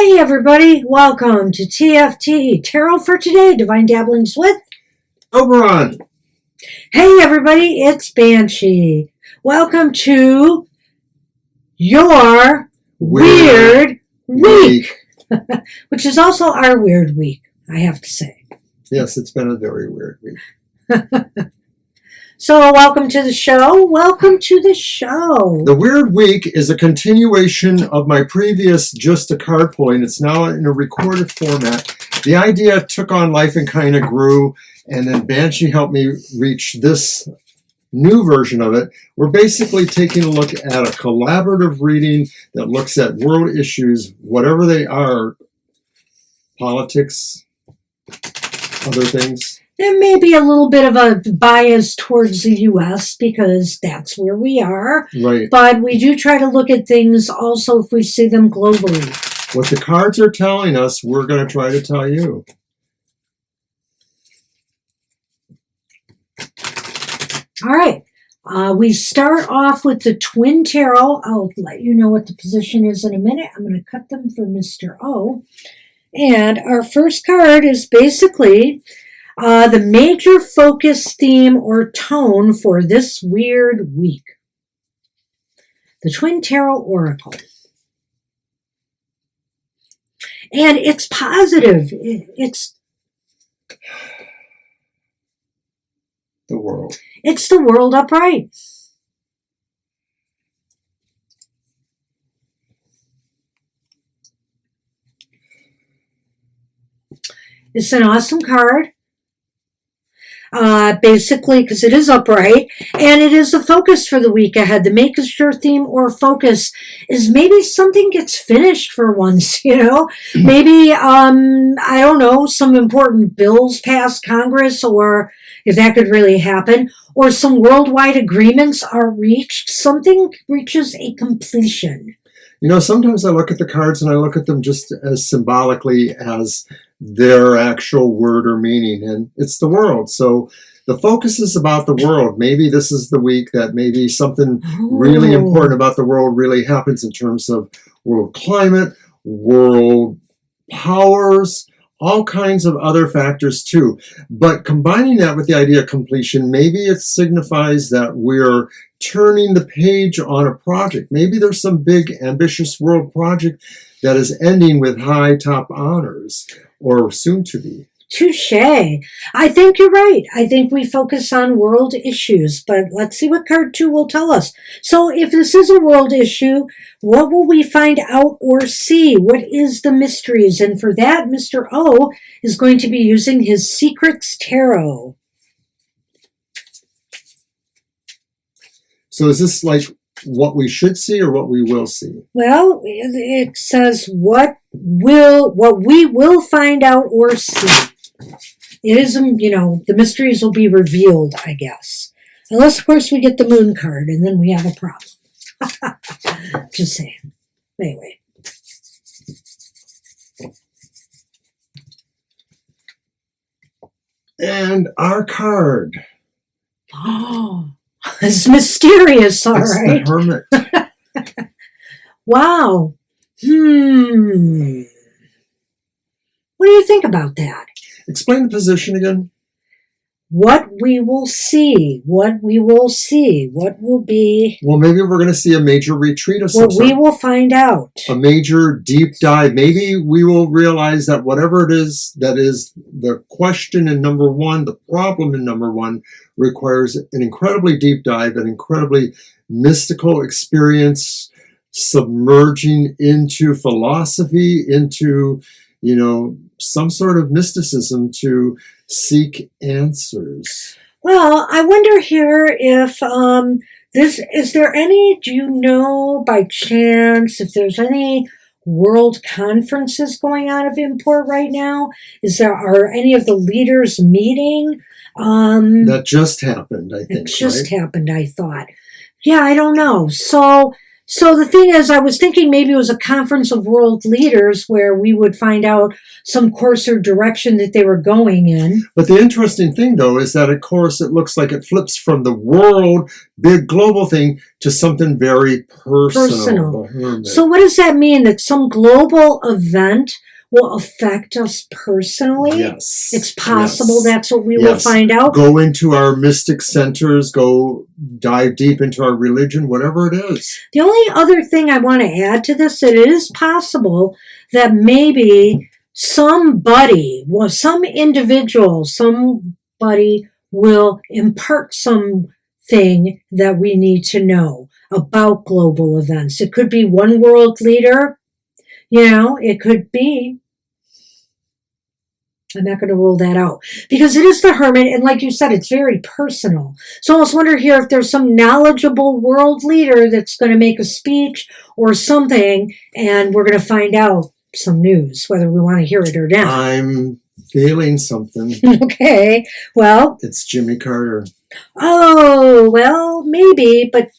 Hey everybody, welcome to TFT, Tarot for Today, Divine Dabblings with Oberon. Hey everybody, it's Banshee. Welcome to your Weird Week. Which is also our Weird Week, I have to say. Yes, it's been a very weird week. So welcome to the show. Welcome to the show. The Weird Week is a continuation of my previous Just a Card Pulling. It's now in a recorded format. The idea took on life and kind of grew, and then Banshee helped me reach this new version of it. We're basically taking a look at a collaborative reading that looks at world issues, whatever they are, politics, other things. There may be a little bit of a bias towards the U.S. because that's where we are. Right. But we do try to look at things also if we see them globally. What the cards are telling us, we're going to try to tell you. All right. We start off with the Twin Tarot. I'll let you know what the position is in a minute. I'm going to cut them for Mr. O. And our first card is basically the major focus, theme, or tone for this weird week. The Twin Tarot Oracle. And it's positive. It's the world. It's the world upright. It's an awesome card. Basically, because it is upright, and it is the focus for the week ahead. The major theme or focus is maybe something gets finished for once, Maybe, I don't know, some important bills pass Congress, or if that could really happen, or some worldwide agreements are reached. Something reaches a completion. Sometimes I look at the cards and I look at them just as symbolically as their actual word or meaning, and it's the world. So the focus is about the world. Maybe this is the week that maybe something really important about the world really happens in terms of world climate, world powers, all kinds of other factors too. But combining that with the idea of completion, maybe it signifies that we're turning the page on a project. Maybe there's some big, ambitious world project that is ending with high top honors, or soon to be. Touche. I think you're right. I think we focus on world issues, but let's see what card 2 will tell us. So if this is a world issue, what will we find out or see? What is the mysteries? And for that, Mr. O is going to be using his Secrets Tarot. So is this like what we should see or what we will see? Well, it says what we will find out or see. It is, the mysteries will be revealed, I guess. Unless, of course, we get the moon card, and then we have a problem. Just saying. Anyway. And our card. Oh, it's mysterious, all it's right. The Hermit. Wow. What do you think about that? Explain the position again. What we will see, what we will see, what will be... Well, maybe we're going to see a major retreat of some sort. We will find out. A major deep dive. Maybe we will realize that whatever it is that is the question in number 1, the problem in number 1, requires an incredibly deep dive, an incredibly mystical experience, submerging into philosophy, into, some sort of mysticism to seek answers. Well, I wonder here if is there any, do you know by chance if there's any world conferences going on of import right now? Are any of the leaders meeting? That just happened, I think. It just happened, I thought. Yeah, I don't know. So So the thing is, I was thinking maybe it was a conference of world leaders where we would find out some course or direction that they were going in. But the interesting thing, though, is that, of course, it looks like it flips from the world, big global thing, to something very personal. So what does that mean? That some global event will affect us personally? Yes. It's possible Yes. that's what we will Yes. find out. Go into our mystic centers, go dive deep into our religion, whatever it is. The only other thing I want to add to this, that it is possible that maybe somebody, well, some individual, somebody will impart something that we need to know about global events. It could be one world leader, it could be. I'm not going to rule that out because it is the Hermit, and like you said, it's very personal. So I almost wonder here if there's some knowledgeable world leader that's going to make a speech or something, and we're going to find out some news, whether we want to hear it or not. I'm feeling something. Okay, well. It's Jimmy Carter. Oh, well, maybe, but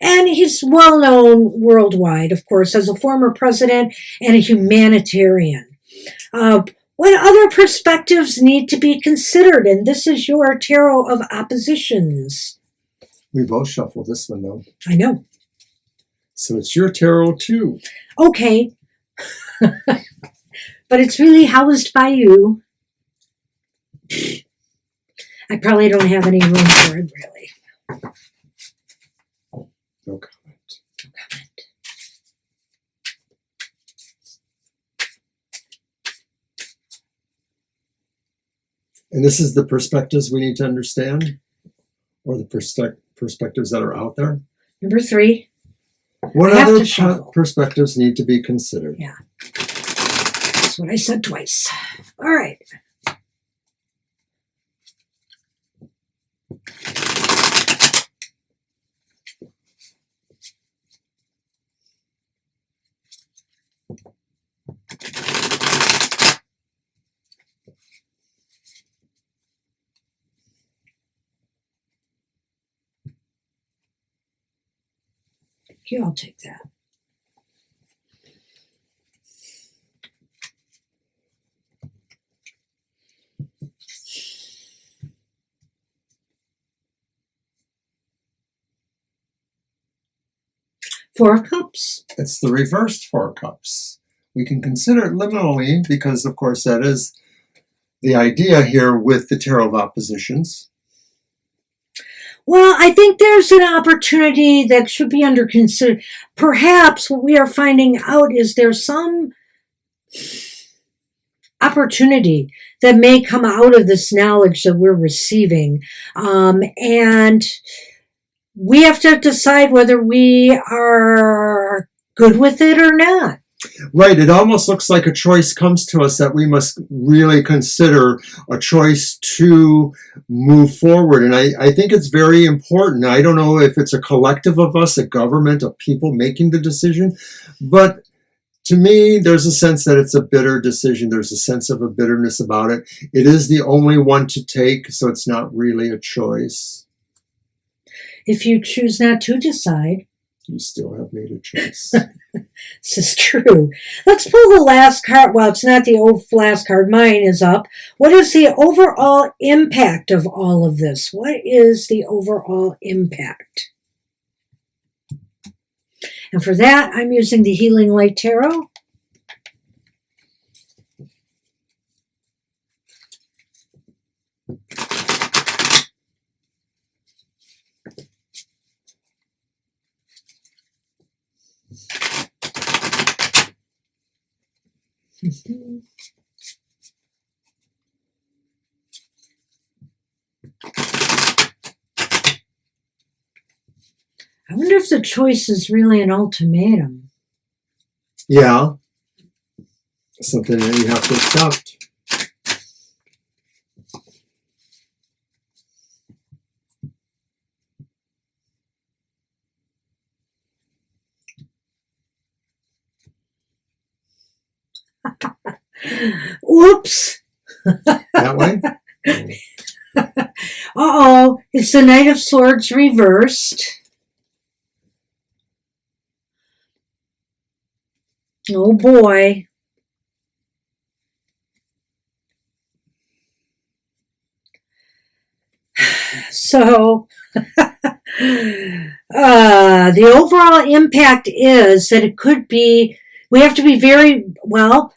and he's well known worldwide, of course, as a former president and a humanitarian. What other perspectives need to be considered? And this is your tarot of oppositions. We both shuffled this one, though. I know. So it's your tarot, too. Okay. But it's really housed by you. I probably don't have any room for it, really. No comment. No comment. And this is the perspectives we need to understand? Or the perspectives that are out there? Number 3. What other perspectives need to be considered? Yeah. That's what I said twice. All right. Here, I'll take that. Four of Cups. It's the reversed Four of Cups. We can consider it liminally because, of course, that is the idea here with the tarot of oppositions. Well, I think there's an opportunity that should be under consideration. Perhaps what we are finding out is there's some opportunity that may come out of this knowledge that we're receiving. And we have to decide whether we are good with it or not. Right. It almost looks like a choice comes to us that we must really consider a choice to move forward. And I think it's very important. I don't know if it's a collective of us, a government of people making the decision, but to me, there's a sense that it's a bitter decision. There's a sense of a bitterness about it. It is the only one to take, so it's not really a choice. If you choose not to decide, you still have made a choice. This is true. Let's pull the last card. Well, it's not the last card. Mine is up. What is the overall impact of all of this? What is the overall impact? And for that, I'm using the Healing Light Tarot. I wonder if the choice is really an ultimatum. Yeah. Something that you have to accept. Oops. That way? Uh-oh. It's the Knight of Swords reversed. Oh boy. So, the overall impact is that it could be, we have to be very, well,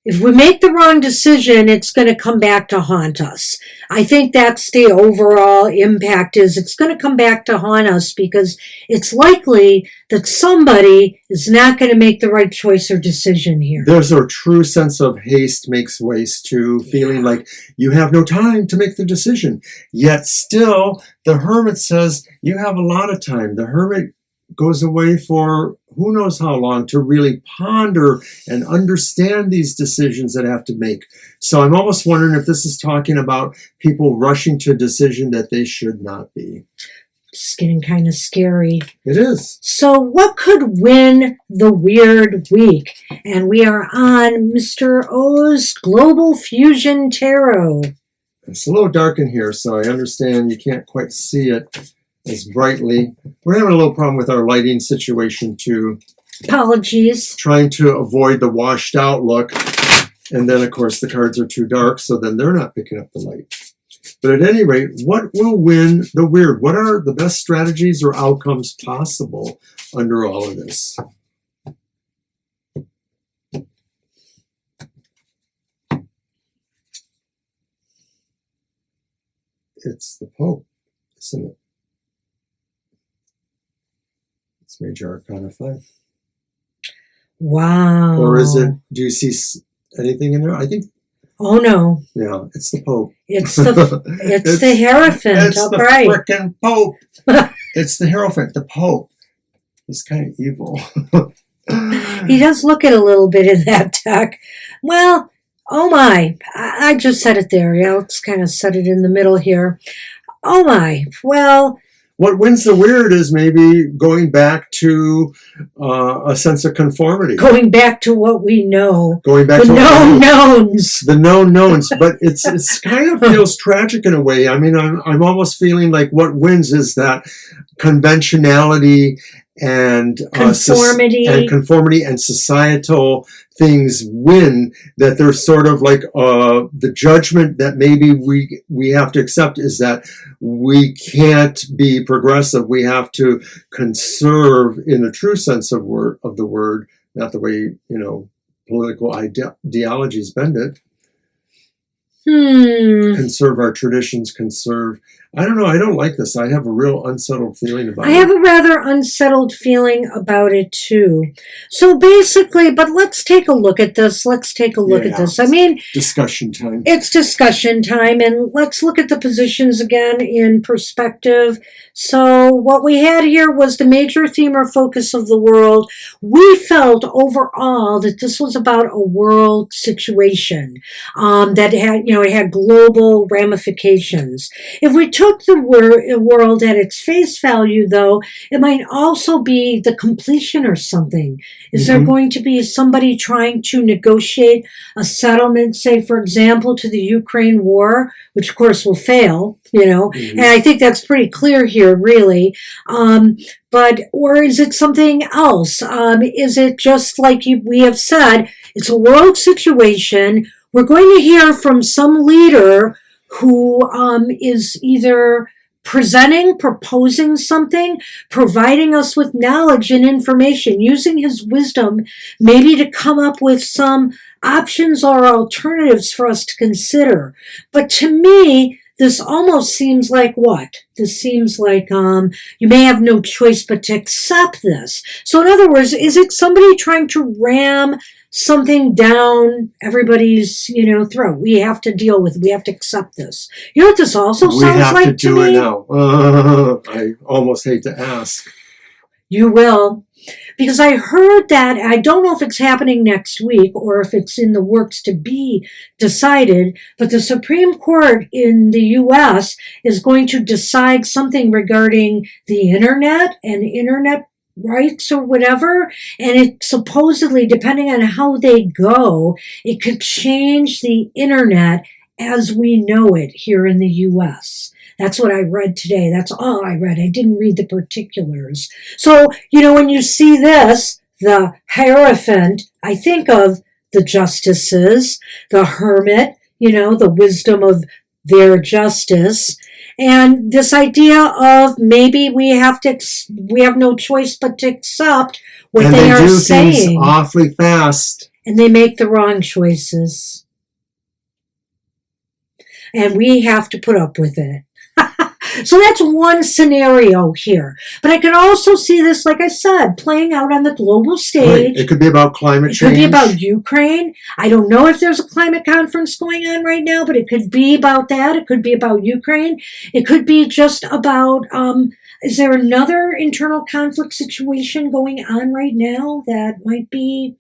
if we make the wrong decision, it's going to come back to haunt us. I think that's the overall impact is it's going to come back to haunt us because it's likely that somebody is not going to make the right choice or decision here. There's a true sense of haste makes waste too, feeling like you have no time to make the decision. Yet still, the hermit says you have a lot of time. The hermit goes away for who knows how long to really ponder and understand these decisions that have to make. So I'm almost wondering if this is talking about people rushing to a decision that they should not be. It's getting kind of scary. It is. So what could win the weird week? And we are on Mr. O's Global Fusion Tarot. It's a little dark in here, so I understand you can't quite see it as brightly. We're having a little problem with our lighting situation too. Apologies. Trying to avoid the washed out look. And then, of course, the cards are too dark, so then they're not picking up the light. But at any rate, what will win the weird? What are the best strategies or outcomes possible under all of this? It's the Pope, isn't it? It's Major Arcana 5. Wow. Or is it, do you see anything in there? I think. Oh no. Yeah, it's the Pope. It's the Hierophant. It's the Right. frickin' Pope. It's the Hierophant, the Pope. He's kind of evil. He does look it a little bit in that deck. Well, oh my. I just said it there. Yeah, let's kind of set it in the middle here. Oh my. Well, what wins the weird is maybe going back to a sense of conformity. Going back to what we know. Going back the to known knowns. The known knowns. But it's kind of feels tragic in a way. I mean, I'm almost feeling like what wins is that conventionality and conformity and societal things win, that there's sort of like the judgment that maybe we have to accept is that we can't be progressive. We have to conserve in the true sense of the word, not the way, political ideologies bend it. Conserve our traditions, I don't know. I don't like this. I have a real unsettled feeling about it. I have a rather unsettled feeling about it too. So basically, but let's take a look at this. Let's take a look at this. I mean, discussion time. It's discussion time, and let's look at the positions again in perspective. So what we had here was the major theme or focus of the world. We felt overall that this was about a world situation that had, it had global ramifications. If we took the world at its face value, though, it might also be the completion or something. Is there going to be somebody trying to negotiate a settlement, say, for example, to the Ukraine war, which of course will fail, and I think that's pretty clear here, really. Or is it something else? Is it just like we have said, it's a world situation. We're going to hear from some leader who is either proposing something, providing us with knowledge and information, using his wisdom maybe to come up with some options or alternatives for us to consider. But to me, this almost seems like what? This seems like you may have no choice but to accept this. So in other words, is it somebody trying to ram something down everybody's, throat? We have to deal with it. We have to accept this. You know what this also sounds like to me? We have to do it now. I almost hate to ask. You will. Because I heard that, I don't know if it's happening next week or if it's in the works to be decided, but the Supreme Court in the U.S. is going to decide something regarding the internet and internet rights or whatever, and it supposedly, depending on how they go, it could change the internet as we know it here in the U.S. That's what I read today. That's all I read. I didn't read the particulars. So, when you see this, the Hierophant, I think of the justices, the hermit, the wisdom of their justice. And this idea of maybe we have no choice but to accept what And they are do things saying. awfully fast. And they make the wrong choices. And we have to put up with it. So that's one scenario here. But I can also see this, like I said, playing out on the global stage. Right. It could be about climate change. It could be about Ukraine. I don't know if there's a climate conference going on right now, but it could be about that. It could be about Ukraine. It could be just about, is there another internal conflict situation going on right now that might be,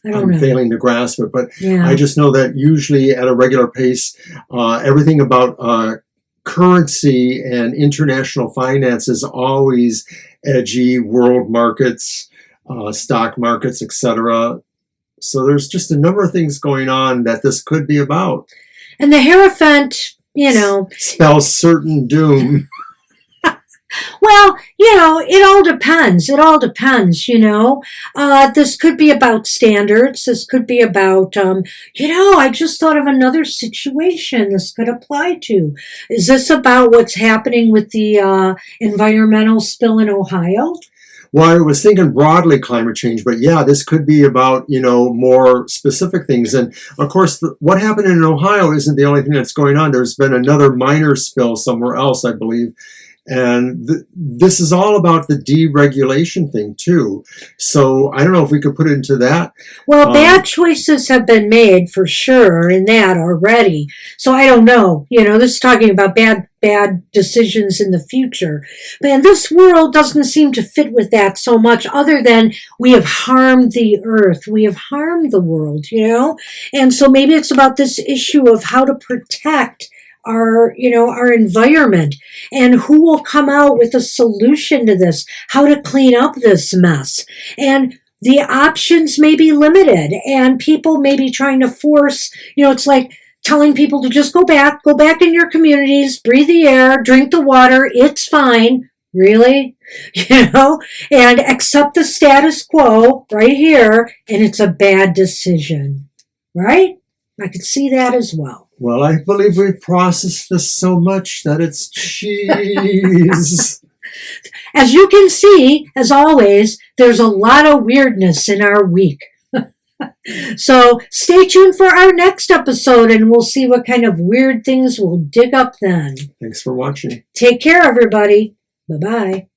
I don't know. I'm failing to grasp it, but Yeah. I just know that usually at a regular pace, everything about currency and international finance is always edgy. World markets, stock markets, etc. So there's just a number of things going on that this could be about. And the Hierophant, spells certain doom. Well, it all depends. It all depends, This could be about standards. This could be about, I just thought of another situation this could apply to. Is this about what's happening with the environmental spill in Ohio? Well, I was thinking broadly climate change, but yeah, this could be about, more specific things. And of course, what happened in Ohio isn't the only thing that's going on. There's been another minor spill somewhere else, I believe. And this is all about the deregulation thing, too. So I don't know if we could put it into that. Well, bad choices have been made for sure in that already. So I don't know. This is talking about bad decisions in the future. Man, this world doesn't seem to fit with that so much, other than we have harmed the earth. We have harmed the world, And so maybe it's about this issue of how to protect our environment, and who will come out with a solution to this, how to clean up this mess. And the options may be limited, and people may be trying to force, it's like telling people to just go back in your communities, breathe the air, drink the water, it's fine. Really? And accept the status quo right here, and it's a bad decision. Right? I could see that as well. Well, I believe we've processed this so much that it's cheese. As you can see, as always, there's a lot of weirdness in our week. So stay tuned for our next episode, and we'll see what kind of weird things we'll dig up then. Thanks for watching. Take care, everybody. Bye-bye.